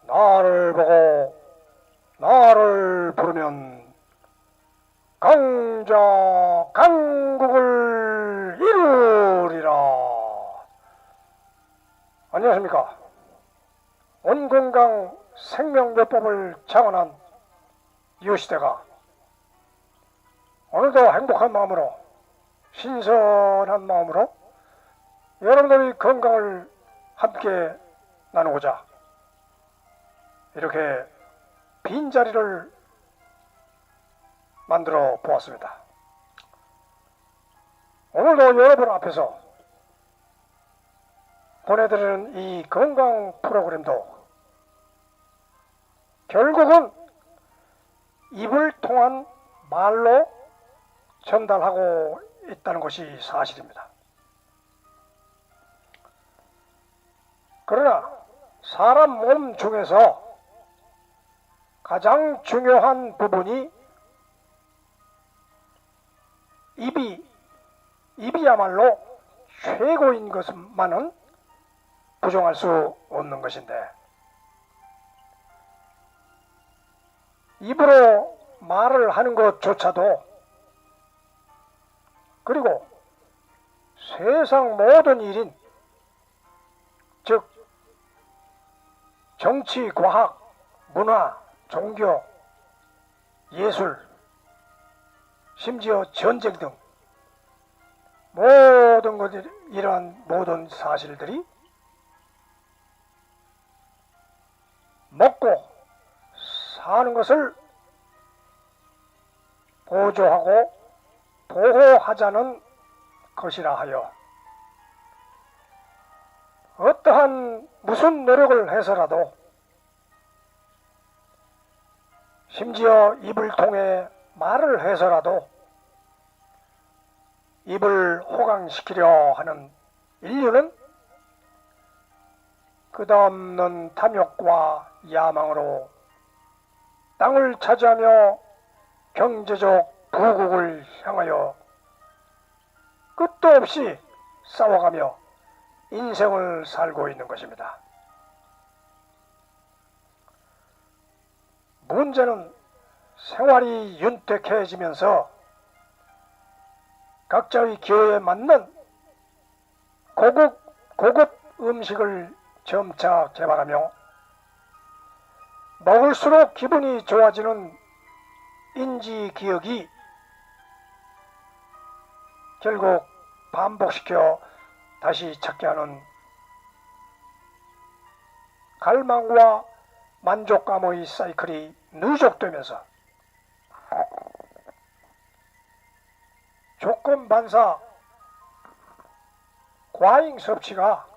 나를 보고 나를 부르면 강자 강국을 이루리라. 안녕하십니까. 온건강 생명요법을 창원한 이웃시대가 오늘도 행복한 마음으로 신선한 마음으로 여러분들의 건강을 함께 나누고자 이렇게 빈자리를 만들어 보았습니다. 오늘도 여러분 앞에서 보내드리는 이 건강 프로그램도 결국은 입을 통한 말로 전달하고 있다는 것이 사실입니다. 그러나 사람 몸 중에서 가장 중요한 부분이 입이야말로 최고인 것만은 부정할 수 없는 것인데, 입으로 말을 하는 것조차도, 그리고 세상 모든 일인 즉 정치, 과학, 문화, 종교, 예술, 심지어 전쟁 등 모든 것들, 이러한 모든 사실들이 먹고 사는 것을 보조하고 보호하자는 것이라 하여 어떠한 무슨 노력을 해서라도, 심지어 입을 통해 말을 해서라도 입을 호강시키려 하는 인류는 끝없는 탐욕과 야망으로 땅을 차지하며 경제적 부국을 향하여 끝도 없이 싸워가며 인생을 살고 있는 것입니다. 문제는 생활이 윤택해지면서 각자의 기호에 맞는 고급 음식을 점차 개발하며 먹을수록 기분이 좋아지는 인지기억이 결국 반복시켜 다시 찾게 하는 갈망과 만족감의 사이클이 누적되면서 조건반사 과잉 섭취가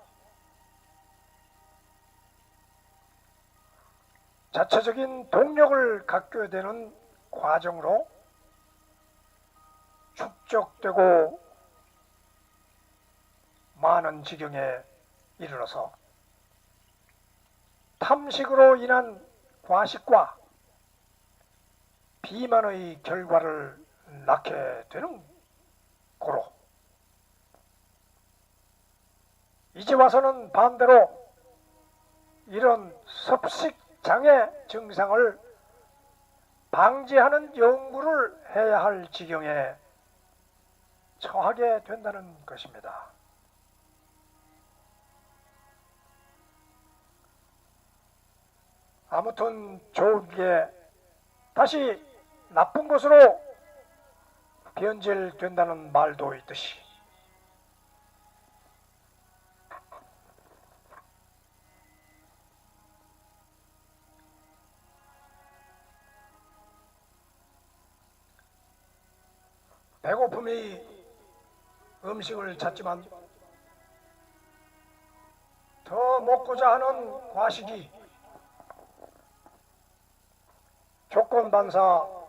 자체적인 동력을 갖게 되는 과정으로 축적되고 많은 지경에 이르러서 탐식으로 인한 과식과 비만의 결과를 낳게 되는 고로, 이제 와서는 반대로 이런 섭식장애 증상을 방지하는 연구를 해야 할 지경에 처하게 된다는 것입니다. 아무튼 좋은 게 다시 나쁜 것으로 변질된다는 말도 있듯이, 배고픔이 음식을 찾지만 더 먹고자 하는 과식이 조건반사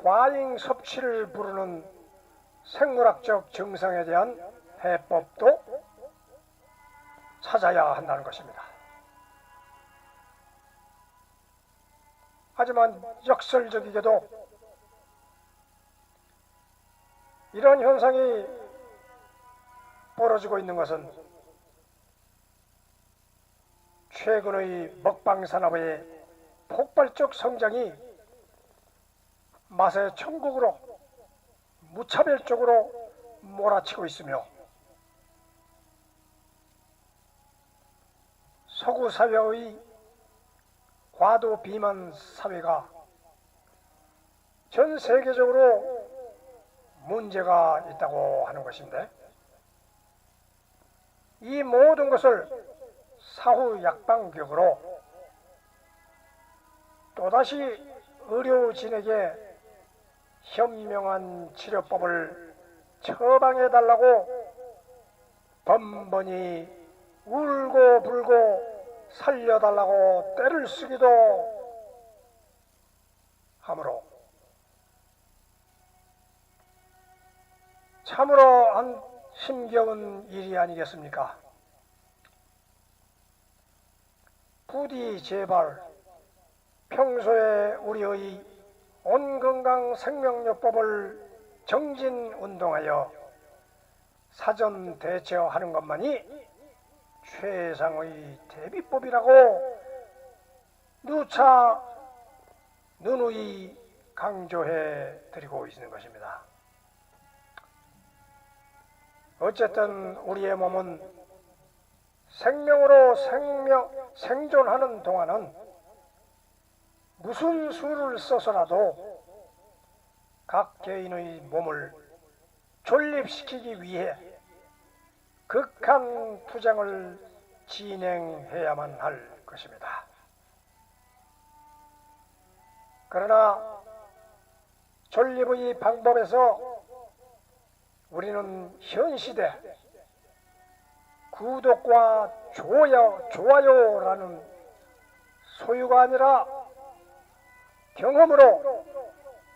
과잉 섭취를 부르는 생물학적 증상에 대한 해법도 찾아야 한다는 것입니다. 하지만 역설적이게도 이런 현상이 벌어지고 있는 것은 최근의 먹방 산업의 폭발적 성장이 맛의 천국으로 무차별적으로 몰아치고 있으며 서구 사회의 과도 비만 사회가 전 세계적으로 문제가 있다고 하는 것인데, 이 모든 것을 사후 약방벽으로 또다시 의료진에게 현명한 치료법을 처방해달라고 번번이 울고 불고 살려달라고 떼를 쓰기도 하므로 참으로 한 힘겨운 일이 아니겠습니까? 부디 제발 평소에 우리의 온건강 생명요법을 정진운동하여 사전 대처하는 것만이 최상의 대비법이라고 누차 누누이 강조해 드리고 있는 것입니다. 어쨌든 우리의 몸은 생명으로 생존하는 동안은 무슨 수를 써서라도 각 개인의 몸을 존립시키기 위해 극한 투쟁을 진행해야만 할 것입니다. 그러나 존립의 방법에서 우리는 현 시대 구독과 좋아요라는 소유가 아니라 경험으로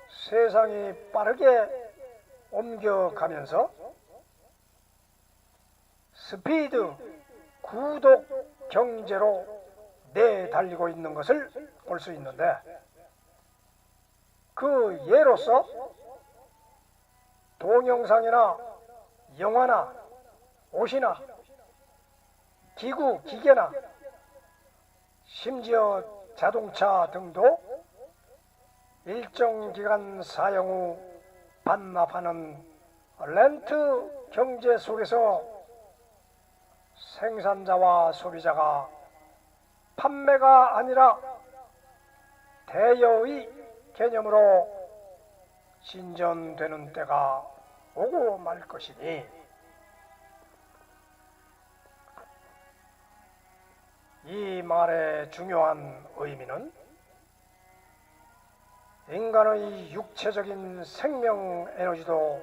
세상이 빠르게 옮겨가면서 스피드 구독 경제로 내달리고 있는 것을 볼 수 있는데, 그 예로서 동영상이나 영화나 옷이나 기구, 기계나 심지어 자동차 등도 일정 기간 사용 후 반납하는 렌트 경제 속에서 생산자와 소비자가 판매가 아니라 대여의 개념으로 진전되는 때가 오고 말 것이니, 이 말의 중요한 의미는 인간의 육체적인 생명 에너지도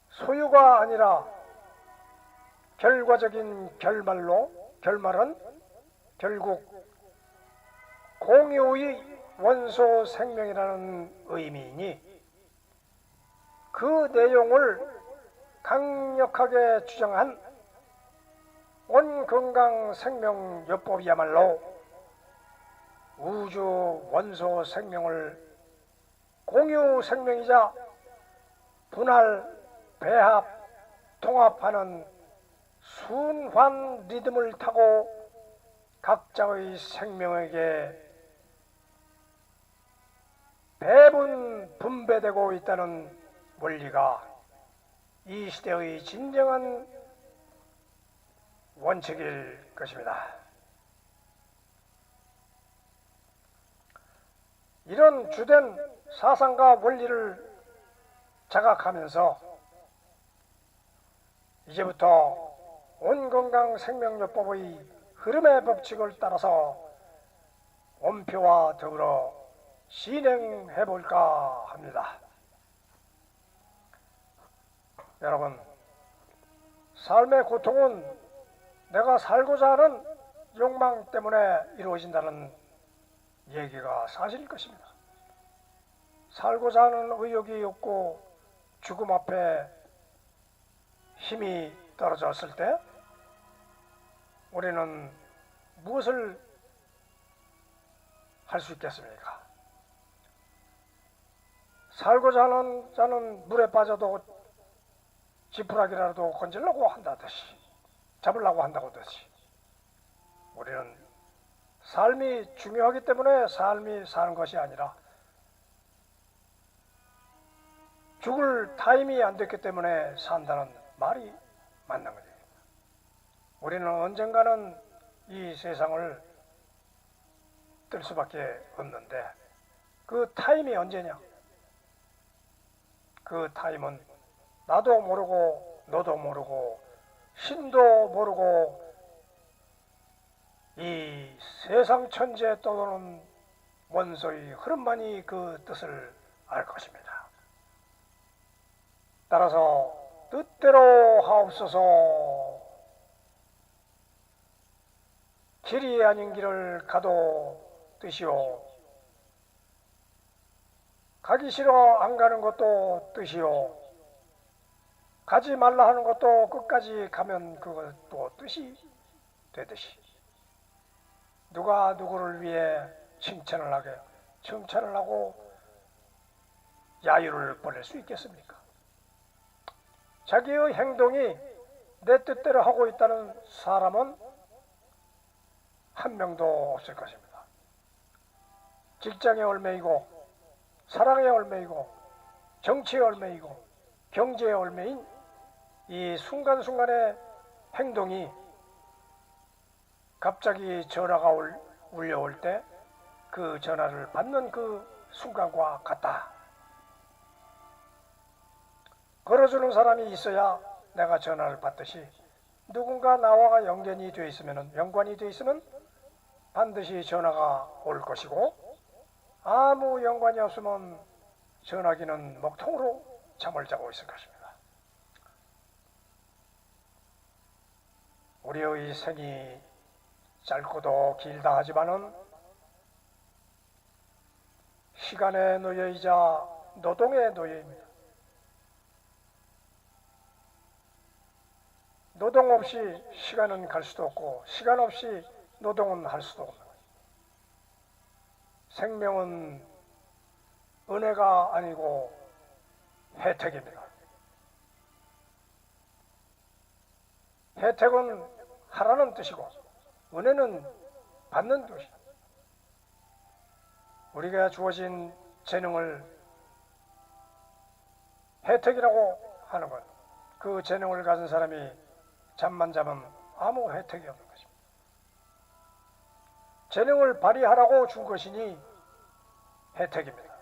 소유가 아니라 결과적인 결말은 결국 공유의 원소 생명이라는 의미이니, 그 내용을 강력하게 주장한 온건강 생명요법이야말로 우주 원소 생명을 공유 생명이자 분할, 배합, 통합하는 순환 리듬을 타고 각자의 생명에게 배분 분배되고 있다는 원리가 이 시대의 진정한 원칙일 것입니다. 이런 주된 사상과 원리를 자각하면서 이제부터 온건강 생명요법의 흐름의 법칙을 따라서 원표와 더불어 진행해 볼까 합니다. 여러분, 삶의 고통은 내가 살고자 하는 욕망 때문에 이루어진다는 얘기가 사실일 것입니다. 살고자 하는 의욕이 없고 죽음 앞에 힘이 떨어졌을 때 우리는 무엇을 할 수 있겠습니까? 살고자 하는 자는 물에 빠져도 지푸라기라도 건지려고 한다듯이 잡으려고 한다고 듯이 우리는 삶이 중요하기 때문에 삶이 사는 것이 아니라 죽을 타임이 안 됐기 때문에 산다는 말이 맞는 거죠. 우리는 언젠가는 이 세상을 뜰 수밖에 없는데 그 타임이 언제냐? 그 타임은 나도 모르고 너도 모르고 신도 모르고 이 세상 천지에 떠도는 원소의 흐름만이 그 뜻을 알 것입니다. 따라서 뜻대로 하옵소서. 길이 아닌 길을 가도 뜻이요, 가기 싫어 안 가는 것도 뜻이요, 가지 말라 하는 것도 끝까지 가면 그것도 뜻이 되듯이 누가 누구를 위해 칭찬을 하고 야유를 벌일 수 있겠습니까? 자기의 행동이 내 뜻대로 하고 있다는 사람은 한 명도 없을 것입니다. 직장의 얼매이고 사랑의 얼매이고 정치의 얼매이고 경제의 얼매인 이 순간순간의 행동이 갑자기 전화가 울려올 때 그 전화를 받는 그 순간과 같다. 걸어주는 사람이 있어야 내가 전화를 받듯이 누군가 나와 연관이 되어 있으면 반드시 전화가 올 것이고 아무 연관이 없으면 전화기는 먹통으로 잠을 자고 있을 것입니다. 우리의 생이 짧고도 길다 하지만은 시간의 노예이자 노동의 노예입니다. 노동 없이 시간은 갈 수도 없고 시간 없이 노동은 할 수도 없는 거예요. 생명은 은혜가 아니고 혜택입니다. 혜택은 하라는 뜻이고 은혜는 받는 뜻이에요. 우리가 주어진 재능을 혜택이라고 하는 것, 그 재능을 가진 사람이 잠만 자면 아무 혜택이 없는 것입니다. 재능을 발휘하라고 준 것이니 혜택입니다.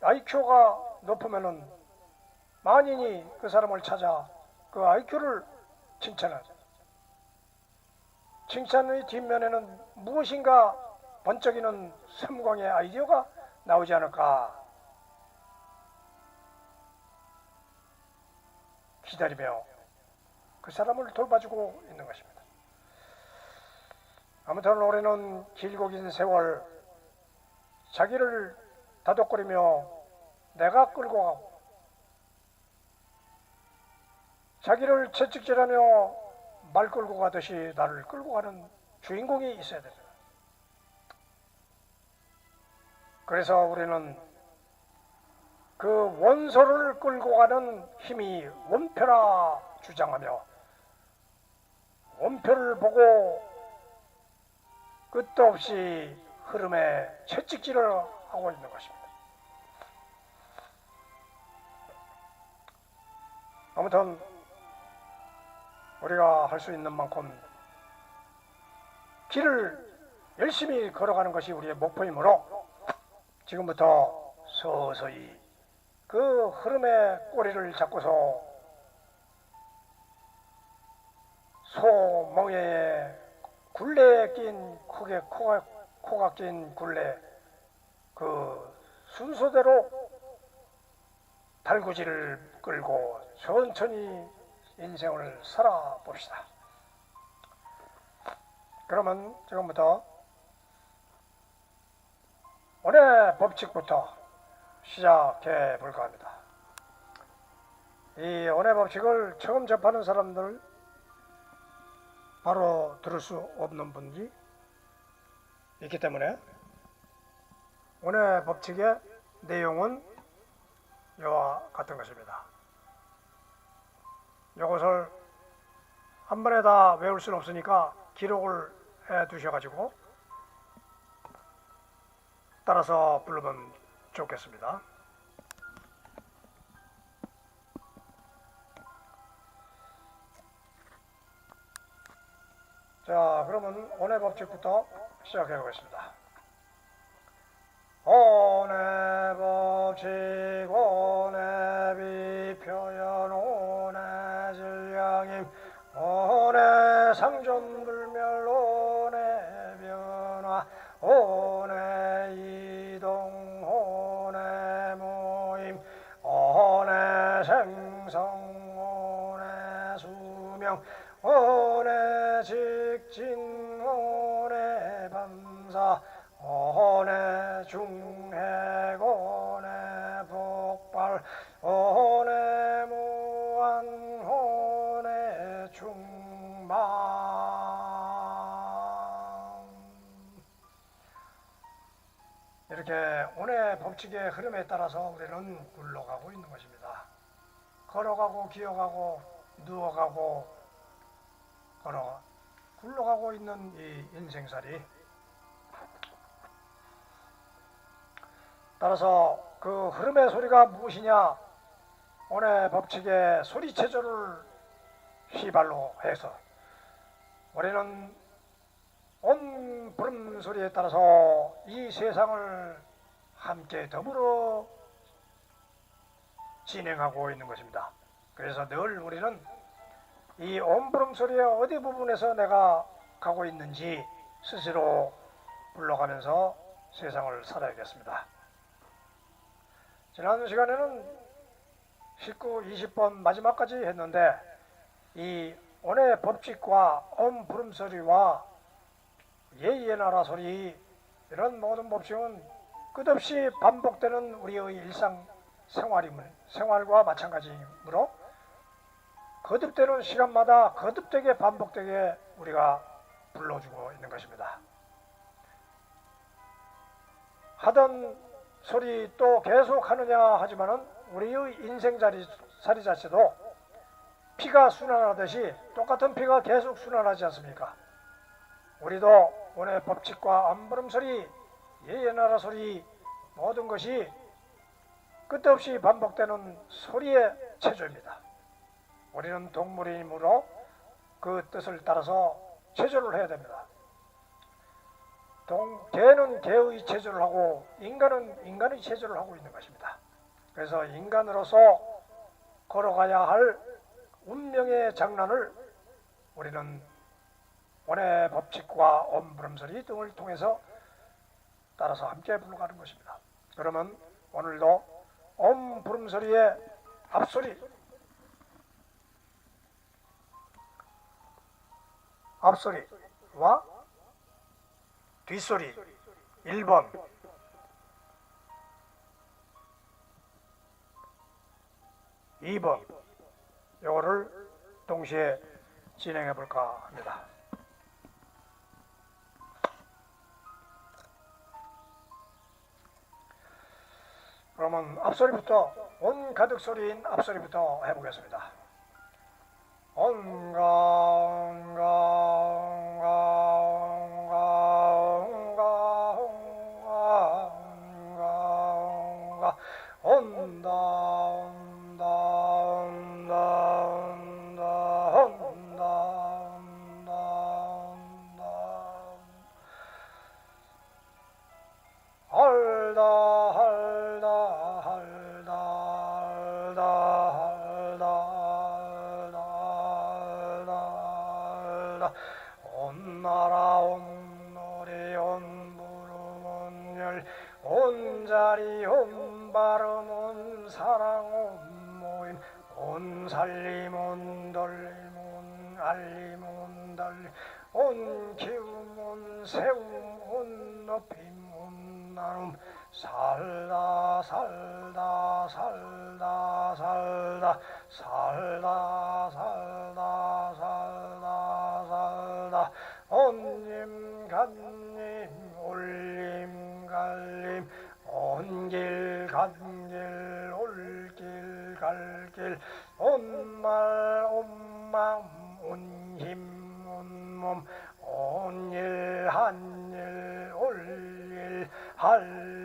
IQ가 높으면은 만인이 그 사람을 찾아 그 IQ를 칭찬하죠. 칭찬의 뒷면에는 무엇인가 번쩍이는 섬광의 아이디어가 나오지 않을까 기다리며 그 사람을 돌봐주고 있는 것입니다. 아무튼 올해는 길고 긴 세월 자기를 다독거리며 내가 끌고 가고 자기를 채찍질하며 말 끌고 가듯이 나를 끌고 가는 주인공이 있어야 됩니다. 그래서 우리는 그 원소를 끌고 가는 힘이 원표라 주장하며 원표를 보고 끝도 없이 흐름에 채찍질을 하고 있는 것입니다. 아무튼 우리가 할 수 있는 만큼 길을 열심히 걸어가는 것이 우리의 목표이므로 지금부터 서서히 그 흐름의 꼬리를 잡고서 소멍에에 굴레에 낀 코가 낀 굴레 그 순서대로 달구지를 끌고 천천히 인생을 살아봅시다. 그러면 지금부터 오늘 법칙부터 시작해 볼까 합니다. 이 오늘 법칙을 처음 접하는 사람들 바로 들을 수 없는 분이 있기 때문에 오늘 법칙의 내용은 이와 같은 것입니다. 이것을 한 번에 다 외울 수는 없으니까 기록을 해 두셔가지고 따라서 부르면 좋겠습니다. 자, 그러면 온의 법칙부터 시작해 보겠습니다. 온의 법칙, 온의 비표현, 온의 질량임, 온의 상존불멸, 온의 변화, 온의 이동, 온의 모임, 온의 생성, 온의 수명, 온의 직진, 온의 반사, 온의 중핵, 온의 폭발, 온의 무한, 온의 충만. 이렇게 온의 법칙의 흐름에 따라서 우리는 굴러가고 있는 것입니다. 걸어가고 기어가고 누워가고 굴러가고 있는 이 인생살이, 따라서 그 흐름의 소리가 무엇이냐? 온의 법칙의 소리체조를 휘발로 해서 우리는 온 부름소리에 따라서 이 세상을 함께 더불어 진행하고 있는 것입니다. 그래서 늘 우리는 이 온 부름소리의 어디 부분에서 내가 가고 있는지 스스로 불러가면서 세상을 살아야겠습니다. 지난 시간에는 19, 20번 마지막까지 했는데 이 온의 법칙과 온 부름소리와 예의의 나라 소리, 이런 모든 법칙은 끝없이 반복되는 우리의 일상 생활과 마찬가지이므로 거듭되는 시간마다 거듭되게 반복되게 우리가 불러주고 있는 것입니다. 하던 소리 또 계속 하느냐 하지만은 우리의 인생살이 자체도 피가 순환하듯이 똑같은 피가 계속 순환하지 않습니까? 우리도 온의 법칙과 안부름 소리, 예의 나라 소리, 모든 것이 끝없이 반복되는 소리의 체조입니다. 우리는 동물이므로 그 뜻을 따라서 체조를 해야 됩니다. 개는 개의 체조를 하고 인간은 인간의 체조를 하고 있는 것입니다. 그래서 인간으로서 걸어가야 할 운명의 장난을 우리는 온의 법칙과 온부름소리 등을 통해서 따라서 함께 불러가는 것입니다. 그러면 오늘도 온부름소리의 앞소리와 뒷소리 1번, 2번 요거를 동시에 진행해 볼까 합니다. 그러면 앞소리부터, 온 가득 소리인 앞소리부터 해보겠습니다. 온가 온가 온가 온가 온가 온가 온가 온다 온다 온다 온다 온다 온다 온다 알다 알다 알다 알다 알다 온 나라 온 노래 온 부름 온 열 온 자리 온 발음 온 사랑 온 모임 온 살림 온 돌림 온 알림 온 달림 온 키움 온 세움 온 높임 온 나눔 살다 살다 살다 살다 살다 살다 살다 살다 온님 간님 올림 갈림 온길 간길 올길 갈길 온말 온마음 온힘 온몸 온일 한일 올일 할일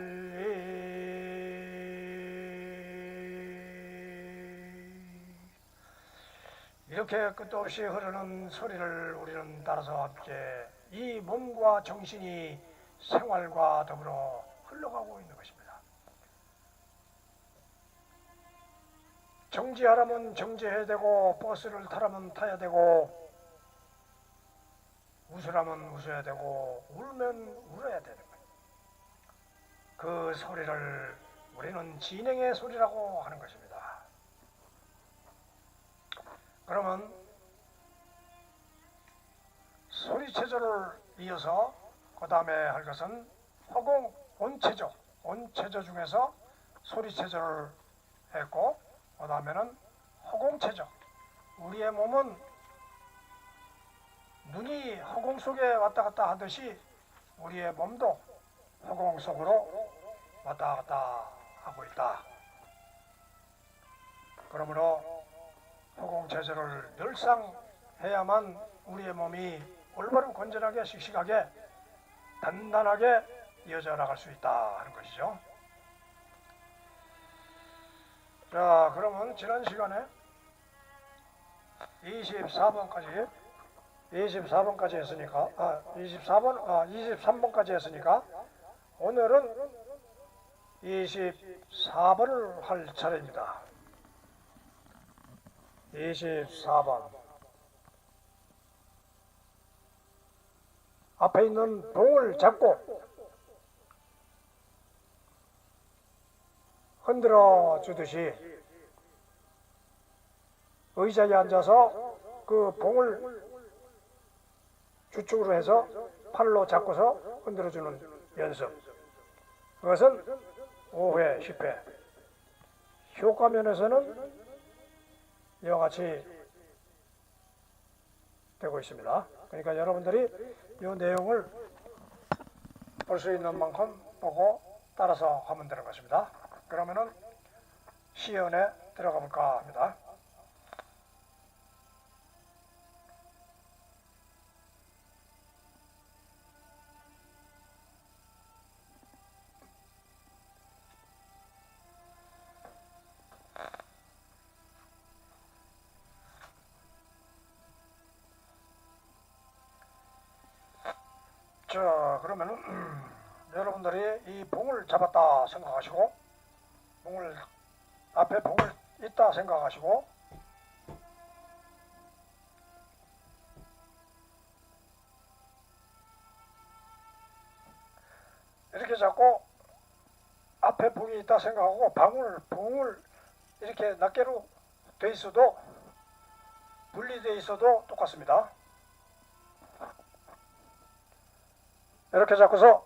이렇게 끝도 없이 흐르는 소리를 우리는 따라서 함께 이 몸과 정신이 생활과 더불어 흘러가고 있는 것입니다. 정지하라면 정지해야 되고 버스를 타라면 타야 되고 웃으라면 웃어야 되고 울면 울어야 되는 거예요. 그 소리를 우리는 진행의 소리라고 하는 것입니다. 그러면 소리체조를 이어서 그 다음에 할 것은 허공 온체조, 온체조 중에서 소리체조를 했고 그 다음에는 허공체조. 우리의 몸은 눈이 허공 속에 왔다 갔다 하듯이 우리의 몸도 허공 속으로 왔다 갔다 하고 있다. 그러므로 허공체조를 늘상 해야만 우리의 몸이 올바른 건전하게 씩씩하게 단단하게 이어져 나갈 수 있다 하는 것이죠. 자, 그러면 지난 시간에 24번까지 했으니까 23번까지 했으니까 오늘은 24번을 할 차례입니다. 24번 앞에 있는 봉을 잡고 흔들어 주듯이 의자에 앉아서 그 봉을 주축으로 해서 팔로 잡고서 흔들어 주는 연습. 그것은 5회, 10회. 효과 면에서는 이와 같이 되고 있습니다. 그러니까 여러분들이 이 내용을 볼 수 있는 만큼 보고 따라서 하면 되는 것입니다. 그러면은 시연에 들어가 볼까 합니다. 자, 그러면은 여러분들이 이 봉을 잡았다 생각하시고 앞에 봉을 있다 생각하시고 이렇게 잡고 앞에 봉이 있다 생각하고 봉을 이렇게 낱개로 돼 있어도 분리되어 있어도 똑같습니다. 이렇게 잡고서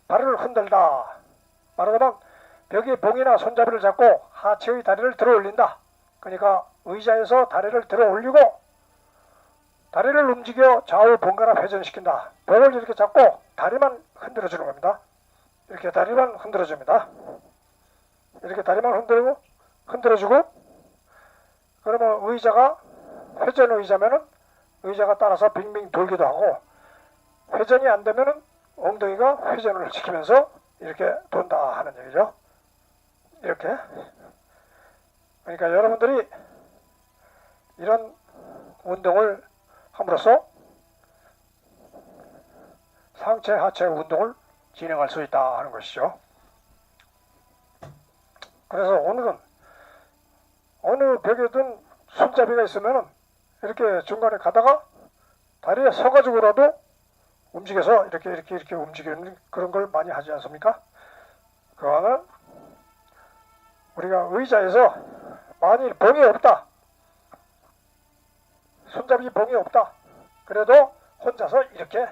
발을 흔들다. 말하자면 벽에 봉이나 손잡이를 잡고 하체의 다리를 들어 올린다. 그러니까 의자에서 다리를 들어 올리고 다리를 움직여 좌우 번갈아 회전시킨다. 벽을 이렇게 잡고 다리만 흔들어 주는 겁니다. 이렇게 다리만 흔들어 줍니다. 이렇게 다리만 흔들어 주고 그러면 의자가 회전 의자면은 의자가 따라서 빙빙 돌기도 하고 회전이 안 되면은 엉덩이가 회전을 시키면서 이렇게 돈다 하는 얘기죠. 이렇게. 그러니까 여러분들이 이런 운동을 함으로써 상체 하체 운동을 진행할 수 있다 하는 것이죠. 그래서 오늘은 어느 벽에든 손잡이가 있으면 이렇게 중간에 가다가 다리에 서가지고라도 움직여서 이렇게 움직이는 그런 걸 많이 하지 않습니까? 그거는 우리가 의자에서 만일 봉이 없다, 손잡이 봉이 없다, 그래도 혼자서 이렇게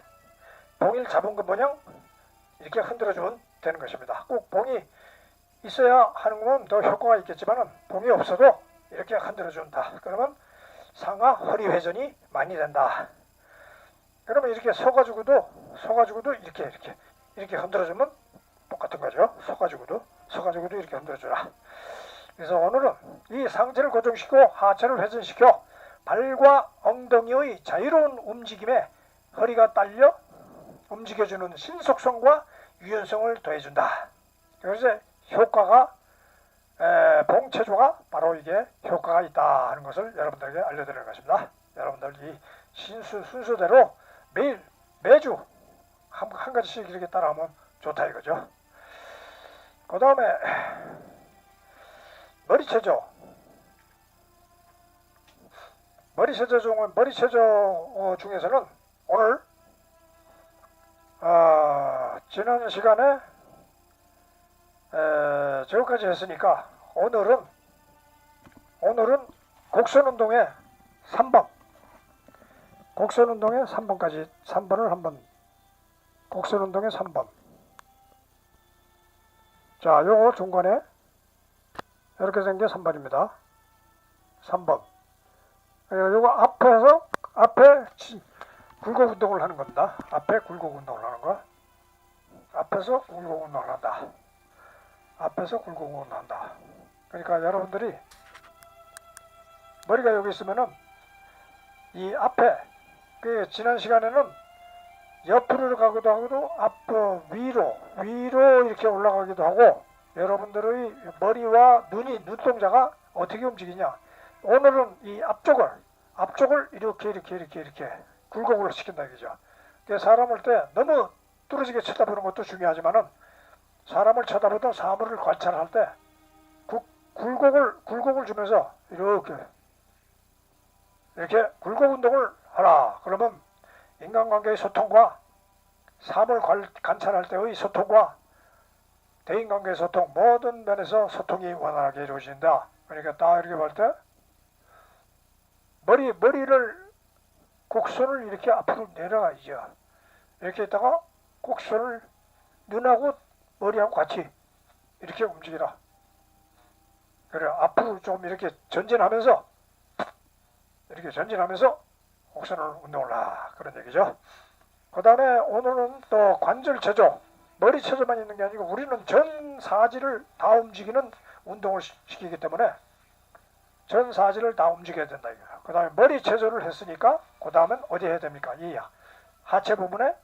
봉을 잡은 것 모양 이렇게 흔들어주면 되는 것입니다. 꼭 봉이 있어야 하는 건 더 효과가 있겠지만 봉이 없어도 이렇게 흔들어준다. 그러면 상하 허리 회전이 많이 된다. 그러면 이렇게 서가지고도 이렇게 흔들어주면 똑같은 거죠. 서가지고도 이렇게 흔들어주라. 그래서 오늘은 이 상체를 고정시키고 하체를 회전시켜 발과 엉덩이의 자유로운 움직임에 허리가 딸려 움직여주는 신속성과 유연성을 더해준다. 그래서 효과가 봉체조가 바로 이게 효과가 있다 하는 것을 여러분들에게 알려드리는 것입니다. 여러분들 이 순서대로 매주 한 가지씩 이렇게 따라하면 좋다 이거죠. 그 다음에 머리체조. 머리체조 중에서는 오늘 지난 시간에 저기까지 했으니까 오늘은 곡선운동의 3번 곡선운동의 3번까지 3번을 한번 곡선운동의 3번. 자, 요거 중간에 이렇게 생긴 게 3번입니다. 3번. 요거 앞에 굴곡 운동을 하는 겁니다. 앞에 굴곡 운동을 하는 거. 앞에서 굴곡 운동을 한다. 앞에서 굴곡 운동을 한다. 그러니까 여러분들이 머리가 여기 있으면은 이 앞에 그 지난 시간에는 옆으로 가기도 하고 앞 위로 이렇게 올라가기도 하고 여러분들의 머리와 눈동자가 어떻게 움직이냐. 오늘은 이 앞쪽을 이렇게 굴곡을 시킨다 이거죠. 사람을 때 너무 뚫어지게 쳐다보는 것도 중요하지만은 사람을 쳐다보던 사물을 관찰할 때 굴곡을 주면서 이렇게 굴곡 운동을 하라. 그러면 인간관계의 소통과 사물 관찰할 때의 소통과 대인관계의 소통 모든 면에서 소통이 원활하게 이루어진다. 그러니까 딱 이렇게 볼 때 머리를 곡선을 이렇게 앞으로 내려가죠. 이렇게 있다가 곡선을 눈하고 머리하고 같이 이렇게 움직이라. 그래 앞으로 좀 이렇게 전진하면서 곡선을 운동을 하라 그런 얘기죠. 그 다음에 오늘은 또 관절체조, 머리체조만 있는 게 아니고 우리는 전 사지를 다 움직이는 운동을 시키기 때문에 전 사지를 다 움직여야 된다 이거야. 그 다음에 머리체조를 했으니까 그 다음은 어디 해야 됩니까? 이 하체 부분에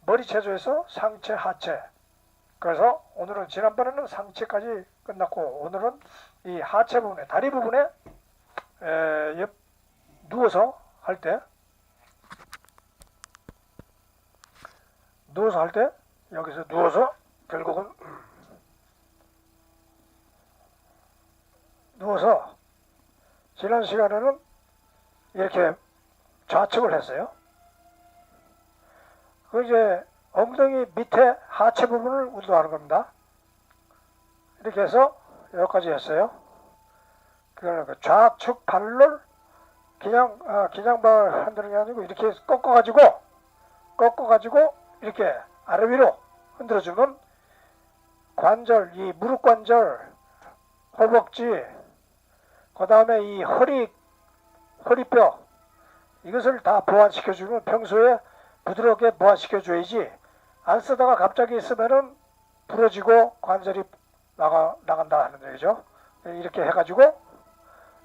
머리체조에서 상체 하체. 그래서 오늘은 지난번에는 상체까지 끝났고 오늘은 이 하체 부분에 다리 부분에 누워서 할 때 여기서 누워서 결국은 누워서 지난 시간에는 이렇게 좌측을 했어요. 그 이제 엉덩이 밑에 하체 부분을 운동하는 겁니다. 이렇게 해서 여기까지 했어요. 그러니까 좌측 발을 그냥 발 흔드는 게 아니고 이렇게 꺾어가지고 이렇게 아래 위로 흔들어주면 관절, 이 무릎 관절, 허벅지, 그 다음에 이 허리뼈 이것을 다 보완시켜주면 평소에 부드럽게 보완시켜줘야지 안 쓰다가 갑자기 쓰면은 부러지고 관절이 나간다 하는 얘기죠. 이렇게 해가지고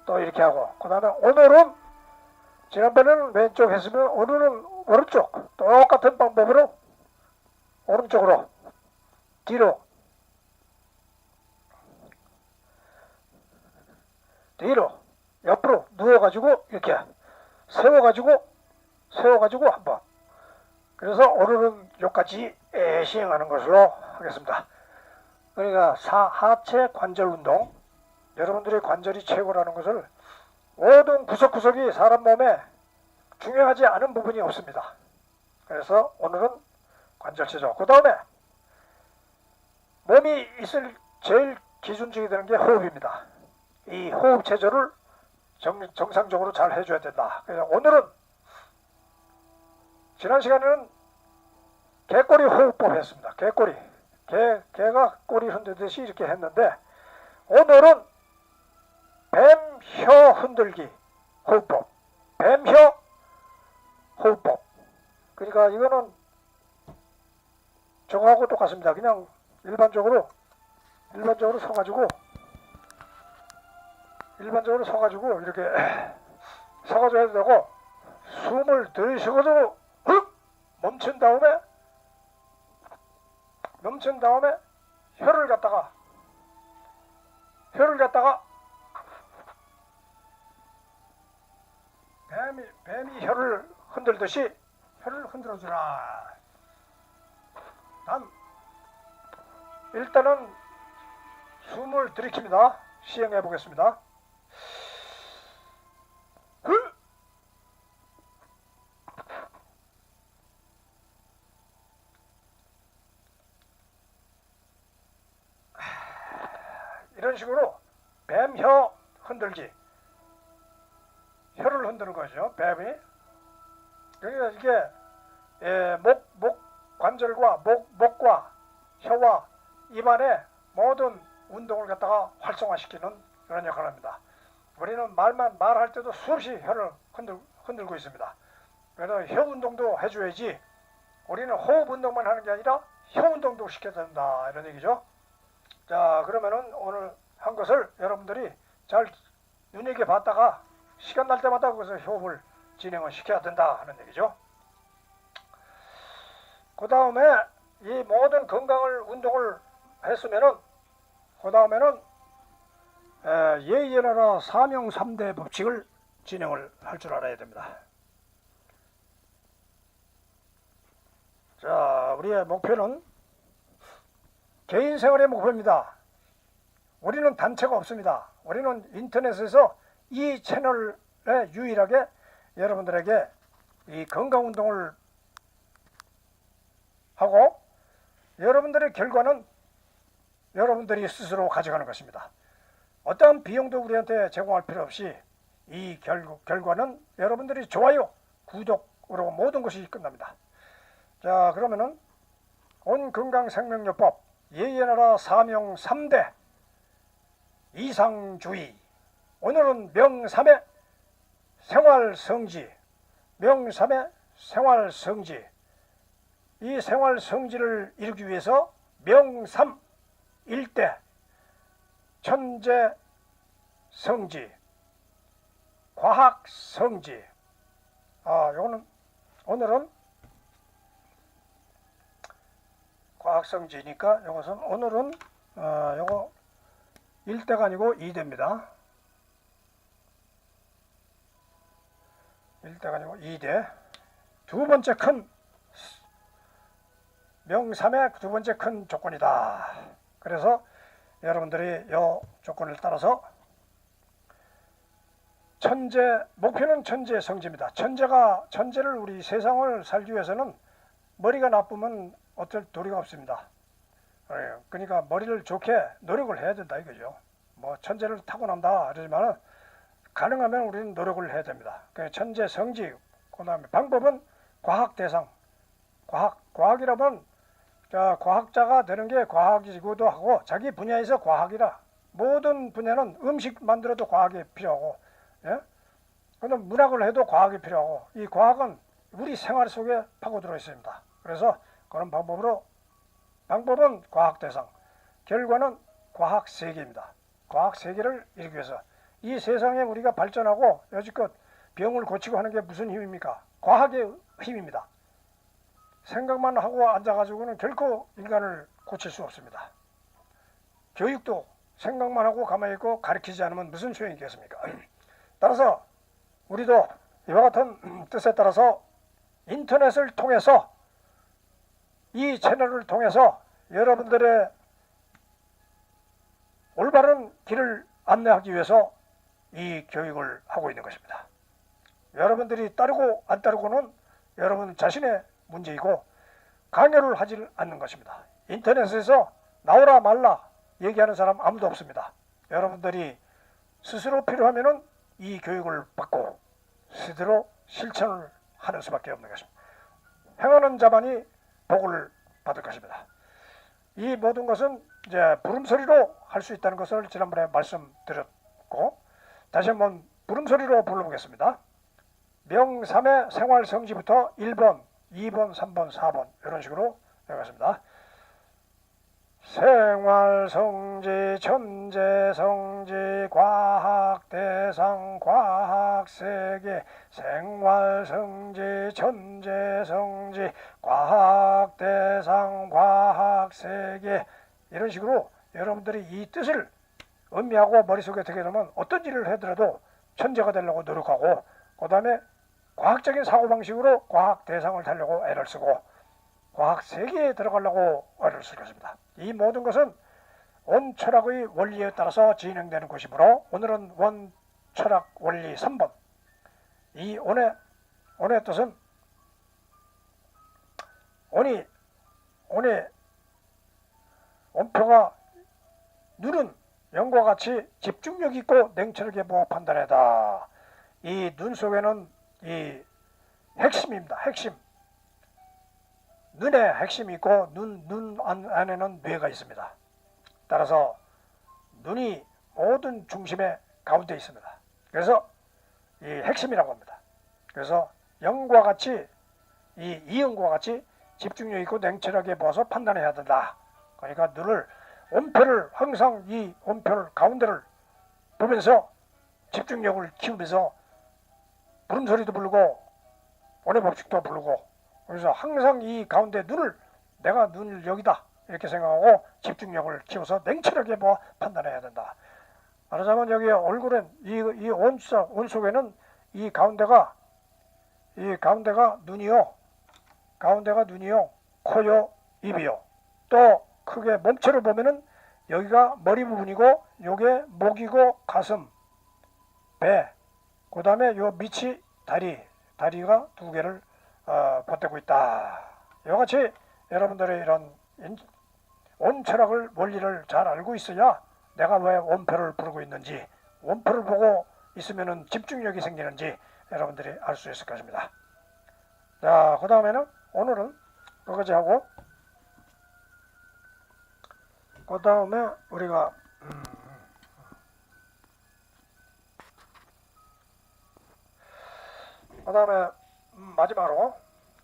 또 이렇게 하고 그 다음에 오늘은 지난번에는 왼쪽 했으면 오늘은 오른쪽 똑같은 방법으로 오른쪽으로 뒤로 옆으로 누워가지고 이렇게 세워가지고 한번. 그래서 오늘은 여기까지 시행하는 것으로 하겠습니다. 그러니까 하체 관절 운동, 여러분들의 관절이 최고라는 것을 모든 구석구석이 사람 몸에 중요하지 않은 부분이 없습니다. 그래서 오늘은 관절체조. 그 다음에 몸이 있을 제일 기준적이 되는 게 호흡입니다. 이 호흡 체조를 정상적으로 잘 해줘야 된다. 그래서 오늘은 지난 시간에는 개꼬리 호흡법 했습니다. 개가 꼬리 흔들듯이 이렇게 했는데 오늘은 뱀혀 흔들기 호흡법. 뱀혀 호흡법. 그러니까 이거는 저거하고 똑같습니다. 그냥 일반적으로 일반적으로 서가지고 이렇게 서가지고 해도 되고, 숨을 들이쉬고도 멈춘 다음에 혀를 갖다가 뱀이 혀를 흔들듯이 혀를 흔들어주라. 일단은 숨을 들이킵니다. 시행해 보겠습니다. 이런 식으로 뱀혀 흔들기, 혀를 흔드는 거죠. 뱀이. 그러니까 이게 목 관절과 목과 혀와 입안의 모든 운동을 갖다가 활성화시키는 그런 역할을 합니다. 우리는 말할 때도 수없이 혀를 흔들고 있습니다. 그래서 혀 운동도 해줘야지, 우리는 호흡 운동만 하는 게 아니라 혀 운동도 시켜야 된다, 이런 얘기죠. 자, 그러면은 오늘 한 것을 여러분들이 잘 눈여겨봤다가 시간 날 때마다 거기서 호흡을 진행을 시켜야 된다 하는 얘기죠. 그 다음에 이 모든 건강을 운동을 했으면은 그 다음에는 예의연하라 사명 3대 법칙을 진행을 할 줄 알아야 됩니다. 자, 우리의 목표는 개인 생활의 목표입니다. 우리는 단체가 없습니다. 우리는 인터넷에서 이 채널에 유일하게 여러분들에게 이 건강운동을 하고, 여러분들의 결과는 여러분들이 스스로 가져가는 것입니다. 어떠한 비용도 우리한테 제공할 필요 없이 이 결과는 여러분들이 좋아요, 구독으로 모든 것이 끝납니다. 자, 그러면은 온건강생명요법 예의연하라 사명 3대 이상주의, 오늘은 명삼의 생활성지, 이 생활성지를 이루기 위해서 명삼 일대 천재성지, 과학성지. 요거는 오늘은 과학성지니까 요것은 오늘은 요거 1대가 아니고 2대입니다. 1대가 아니고 2대. 두 번째 큰 명삼의 두 번째 큰 조건이다. 그래서 여러분들이 이 조건을 따라서 목표는 천재 성지입니다. 천재를 우리 세상을 살기 위해서는 머리가 나쁘면 어쩔 도리가 없습니다. 그러니까 머리를 좋게 노력을 해야 된다 이거죠. 뭐 천재를 타고난다 그러지만 가능하면 우리는 노력을 해야 됩니다. 천재 성지, 그 다음에 방법은 과학 대상. 과학이라면 과학자가 되는 게 과학이기도 하고, 자기 분야에서 과학이라, 모든 분야는 음식 만들어도 과학이 필요하고, 그런데 문학을 해도 과학이 필요하고, 이 과학은 우리 생활 속에 파고들어 있습니다. 그래서 그런 방법은 과학 대상, 결과는 과학 세계입니다. 과학 세계를 이루기 위해서 이 세상에 우리가 발전하고 여지껏 병을 고치고 하는 게 무슨 힘입니까? 과학의 힘입니다. 생각만 하고 앉아가지고는 결코 인간을 고칠 수 없습니다. 교육도 생각만 하고 가만히 있고 가르치지 않으면 무슨 소용이 있겠습니까? 따라서 우리도 이와 같은 뜻에 따라서 인터넷을 통해서, 이 채널을 통해서 여러분들의 올바른 길을 안내하기 위해서 이 교육을 하고 있는 것입니다. 여러분들이 따르고 안 따르고는 여러분 자신의 문제이고 강요를 하지 않는 것입니다. 인터넷에서 나오라 말라 얘기하는 사람 아무도 없습니다. 여러분들이 스스로 필요하면은 이 교육을 받고 스스로 실천을 하는 수밖에 없는 것입니다. 행하는 자만이 복을 받을 것입니다. 이 모든 것은 이제 부름소리로 할 수 있다는 것을 지난번에 말씀드렸고, 다시 한번 부름소리로 불러보겠습니다. 명삼의 생활성지부터 1번, 2번, 3번, 4번 이런 식으로 해가겠습니다. 생활성지, 천재성지, 과학대상, 과학세계, 생활성지, 천재성지, 과학대상, 과학세계, 이런 식으로 여러분들이 이 뜻을 음미하고 머릿속에 들게 되면 어떤 일을 하더라도 천재가 되려고 노력하고, 그 다음에 과학적인 사고방식으로 과학대상을 타려고 애를 쓰고, 과학세계에 들어가려고 애를 쓸 것입니다. 이 모든 것은 원철학의 원리에 따라서 진행되는 것이므로, 오늘은 원철학 원리 3번, 이 온의 뜻은 온표가 눈은 영과 같이 집중력 있고 냉철하게 보아 판단하다. 이 눈 속에는 이 핵심입니다. 핵심. 눈에 핵심이 있고 눈 안에는 뇌가 있습니다. 따라서 눈이 모든 중심의 가운데 있습니다. 그래서 이 핵심이라고 합니다. 그래서 영과 같이, 이 이영과 같이 집중력 있고 냉철하게 보아서 판단해야 된다. 그러니까 눈을, 온표를 항상 이 온표를 가운데를 보면서 집중력을 키우면서 물음소리도 부르고 온의 법칙도 부르고, 그래서 항상 이 가운데 내가 눈을 여기다 이렇게 생각하고 집중력을 키워서 냉철하게 판단해야 된다. 말하자면 여기 얼굴엔 이 온 속에는 이 가운데가 눈이요, 코요, 입이요. 또 크게 몸체를 보면은 여기가 머리 부분이고, 요게 목이고, 가슴, 배, 그 다음에 요 밑이 다리가 두 개를 보태고 있다. 이같이 여러분들의 이런 온철학을 원리를 잘 알고 있어야 내가 왜 원표를 부르고 있는지, 원표를 보고 있으면 집중력이 생기는지 여러분들이 알 수 있을 것입니다. 자, 그 다음에는 오늘은 여기까지 하고, 그 다음에 우리가 그 다음에 마지막으로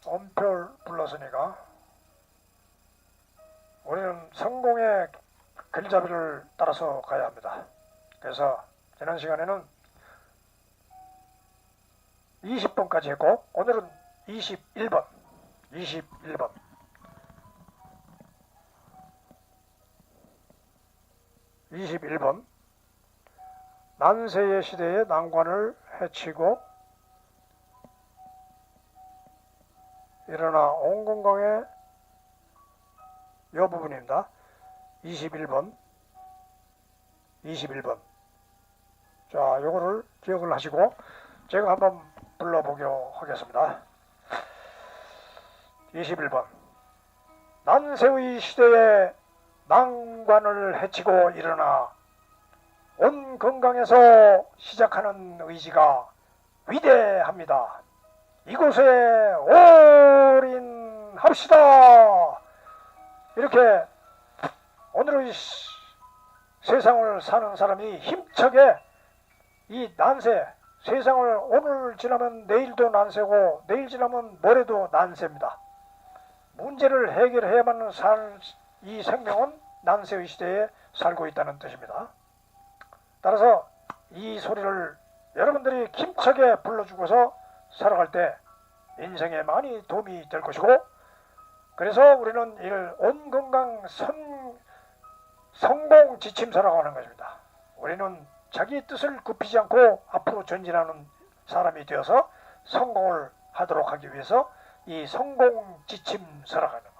원표를 불렀으니까 우리는 성공의 길잡이를 따라서 가야 합니다. 그래서 지난 시간에는 20번까지 했고, 오늘은 21번. 난세의 시대의 난관을 해치고 일어나 온 건강의 이 부분입니다. 21번. 자, 요거를 기억을 하시고 제가 한번 불러보기로 하겠습니다. 21번. 난세의 시대에 난관을 해치고 일어나 온 건강에서 시작하는 의지가 위대합니다. 이곳에 올인합시다. 이렇게 오늘의 세상을 사는 사람이 힘차게 이 난세, 세상을 오늘 지나면 내일도 난세고 내일 지나면 모레도 난세입니다. 문제를 해결해야만 살 이 생명은 난세의 시대에 살고 있다는 뜻입니다. 따라서 이 소리를 여러분들이 힘차게 불러주고서 살아갈 때 인생에 많이 도움이 될 것이고, 그래서 우리는 이를 온건강 성공 지침서라고 하는 것입니다. 우리는 자기 뜻을 굽히지 않고 앞으로 전진하는 사람이 되어서 성공을 하도록 하기 위해서 이 성공 지침서라고 하는 것.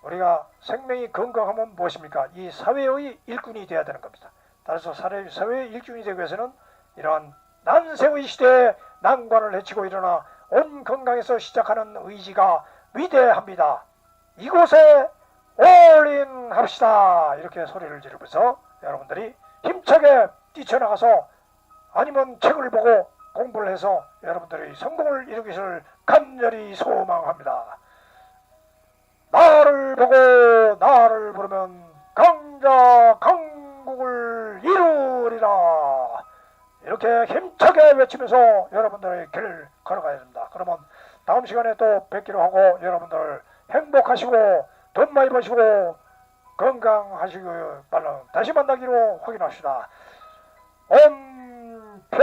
우리가 생명이 건강하면 무엇입니까? 이 사회의 일꾼이 되어야 되는 겁니다. 따라서 사회의 일꾼이 되기 위해서는 이러한 난세의 시대에 난관을 해치고 일어나 온 건강에서 시작하는 의지가 위대합니다. 이곳에 올인합시다. 이렇게 소리를 지르면서 여러분들이 힘차게 뛰쳐나가서, 아니면 책을 보고 공부를 해서 여러분들이 성공을 이루기를 간절히 소망합니다. 나를 보고 나를 부르면 강자 강국을 이루리라. 이렇게 힘차게 외치면서 여러분들의 길을 걸어가야 됩니다. 그러면 다음 시간에 또 뵙기로 하고, 여러분들 행복하시고 돈 많이 버시고 건강하시길 바랍니다. 다시 만나기로 확인합시다. 엄표